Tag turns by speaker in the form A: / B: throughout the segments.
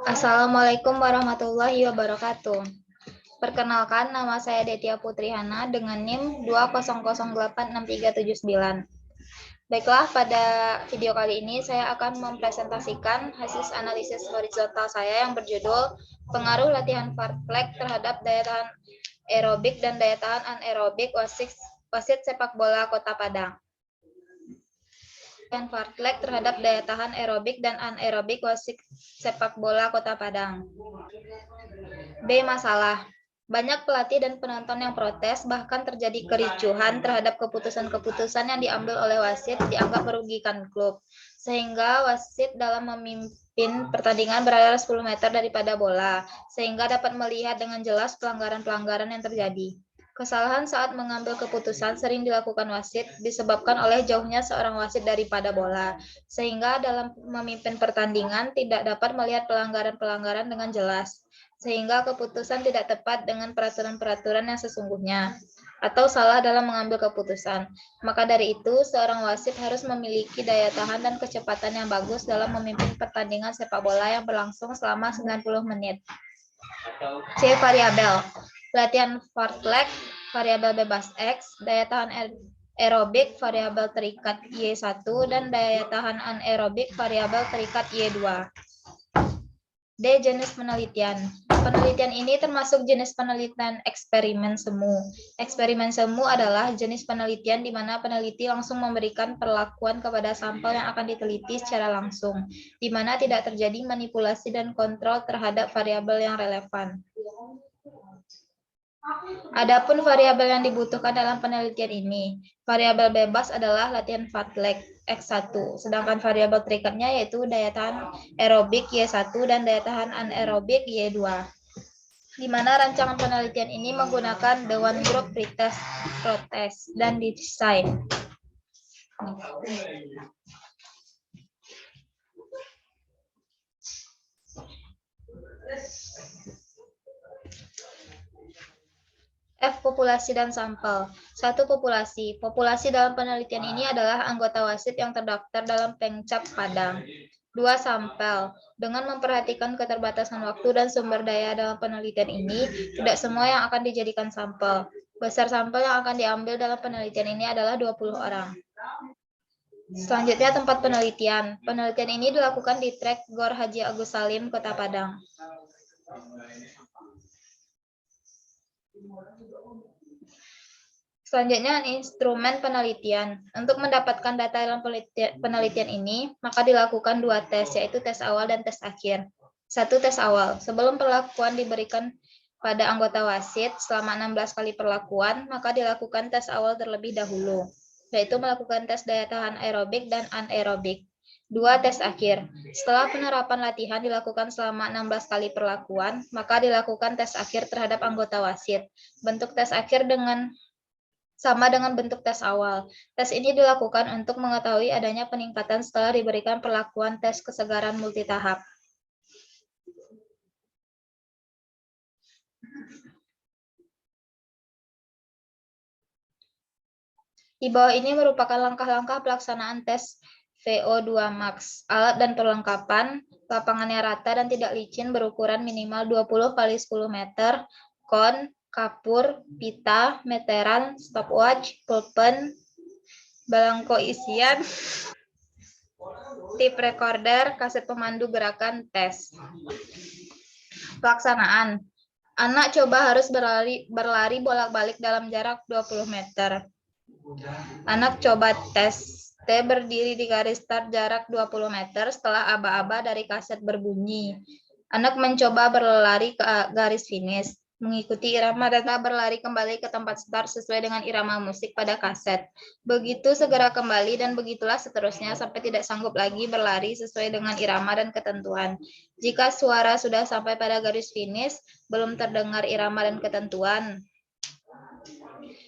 A: Assalamualaikum warahmatullahi wabarakatuh. Perkenalkan, nama saya Detia Putrihana dengan NIM 2008639. Baiklah, pada video kali ini saya akan mempresentasikan hasil analisis horizontal saya yang berjudul Pengaruh Latihan Fartlek terhadap Daya Tahan Aerobik dan Daya Tahan Anaerobik Wasit Sepak Bola Kota Padang. Dan fartlek terhadap daya tahan aerobik dan anaerobik wasit sepak bola Kota Padang. B. Masalah. Banyak pelatih dan penonton yang protes, bahkan terjadi kericuhan terhadap keputusan-keputusan yang diambil oleh wasit dianggap merugikan klub. Sehingga wasit dalam memimpin pertandingan berada 10 meter daripada bola, sehingga dapat melihat dengan jelas pelanggaran-pelanggaran yang terjadi. Kesalahan saat mengambil keputusan sering dilakukan wasit disebabkan oleh jauhnya seorang wasit daripada bola, sehingga dalam memimpin pertandingan tidak dapat melihat pelanggaran-pelanggaran dengan jelas, sehingga keputusan tidak tepat dengan peraturan-peraturan yang sesungguhnya, atau salah dalam mengambil keputusan. Maka dari itu, seorang wasit harus memiliki daya tahan dan kecepatan yang bagus dalam memimpin pertandingan sepak bola yang berlangsung selama 90 menit. C. Variabel. Latihan fartlek, variabel bebas X, daya tahan aerobik, variabel terikat Y1, dan daya tahan anaerobik, variabel terikat Y2. D. Jenis penelitian. Penelitian ini termasuk jenis penelitian eksperimen semu. Eksperimen semu adalah jenis penelitian di mana peneliti langsung memberikan perlakuan kepada sampel yang akan diteliti secara langsung, di mana tidak terjadi manipulasi dan kontrol terhadap variabel yang relevan. Adapun variabel yang dibutuhkan dalam penelitian ini, variabel bebas adalah latihan fartlek X1, sedangkan variabel terikatnya yaitu daya tahan aerobik Y1 dan daya tahan anaerobik Y2. Di mana rancangan penelitian ini menggunakan the one group pretest protest dan desain. F. Populasi dan sampel. 1. Populasi. Populasi dalam penelitian ini adalah anggota wasit yang terdaftar dalam Pemcap Padang. 2. Sampel. Dengan memperhatikan keterbatasan waktu dan sumber daya dalam penelitian ini, tidak semua yang akan dijadikan sampel. Besar sampel yang akan diambil dalam penelitian ini adalah 20 orang. Selanjutnya, tempat penelitian. Penelitian ini dilakukan di trek Gor Haji Agus Salim, Kota Padang. Selanjutnya, instrumen penelitian. Untuk mendapatkan data dalam penelitian ini, maka dilakukan 2 tes, yaitu tes awal dan tes akhir. 1. Tes awal. Sebelum perlakuan diberikan pada anggota wasit selama 16 kali perlakuan, maka dilakukan tes awal terlebih dahulu, yaitu melakukan tes daya tahan aerobik dan anaerobik. 2. Tes akhir. Setelah penerapan latihan dilakukan selama 16 kali perlakuan, maka dilakukan tes akhir terhadap anggota wasit. Bentuk tes akhir sama dengan bentuk tes awal. Tes ini dilakukan untuk mengetahui adanya peningkatan setelah diberikan perlakuan tes kesegaran multitahap. Di bawah ini merupakan langkah-langkah pelaksanaan tes VO2 max. Alat dan perlengkapan, lapangannya rata dan tidak licin berukuran minimal 20 kali 10 meter, kon, kapur, pita, meteran, stopwatch, pulpen, belangko isian, tip recorder, kaset pemandu gerakan tes. Pelaksanaan. Anak coba harus berlari bolak-balik dalam jarak 20 meter. Anak coba tes T berdiri di garis start jarak 20 meter setelah aba-aba dari kaset berbunyi. Anak mencoba berlari ke garis finish, mengikuti irama dan berlari kembali ke tempat start sesuai dengan irama musik pada kaset. Begitu segera kembali dan begitulah seterusnya sampai tidak sanggup lagi berlari sesuai dengan irama dan ketentuan. Jika suara sudah sampai pada garis finish, belum terdengar irama dan ketentuan,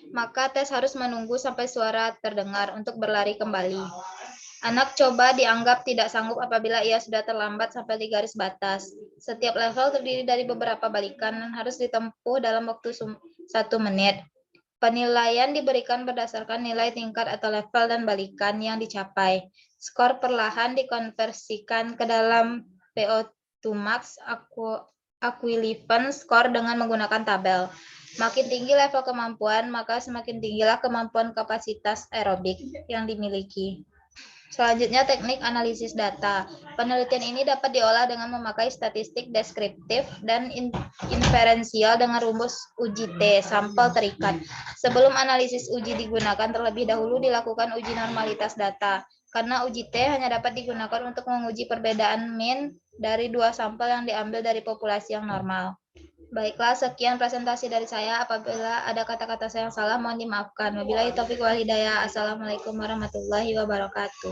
A: maka tes harus menunggu sampai suara terdengar untuk berlari kembali. Anak coba dianggap tidak sanggup apabila ia sudah terlambat sampai di garis batas. Setiap level terdiri dari beberapa balikan dan harus ditempuh dalam waktu 1 menit. Penilaian diberikan berdasarkan nilai tingkat atau level dan balikan yang dicapai. Skor perlahan dikonversikan ke dalam to max equivalent score dengan menggunakan tabel. Makin tinggi level kemampuan, maka semakin tinggilah kemampuan kapasitas aerobik yang dimiliki. Selanjutnya, teknik analisis data. Penelitian ini dapat diolah dengan memakai statistik deskriptif dan inferensial dengan rumus uji T, sampel terikat. Sebelum analisis uji digunakan, terlebih dahulu dilakukan uji normalitas data. Karena uji T hanya dapat digunakan untuk menguji perbedaan mean dari dua sampel yang diambil dari populasi yang normal. Baiklah, sekian presentasi dari saya. Apabila ada kata-kata saya yang salah, mohon dimaafkan. Wabillahi taufiq wal hidayah. Assalamualaikum warahmatullahi wabarakatuh.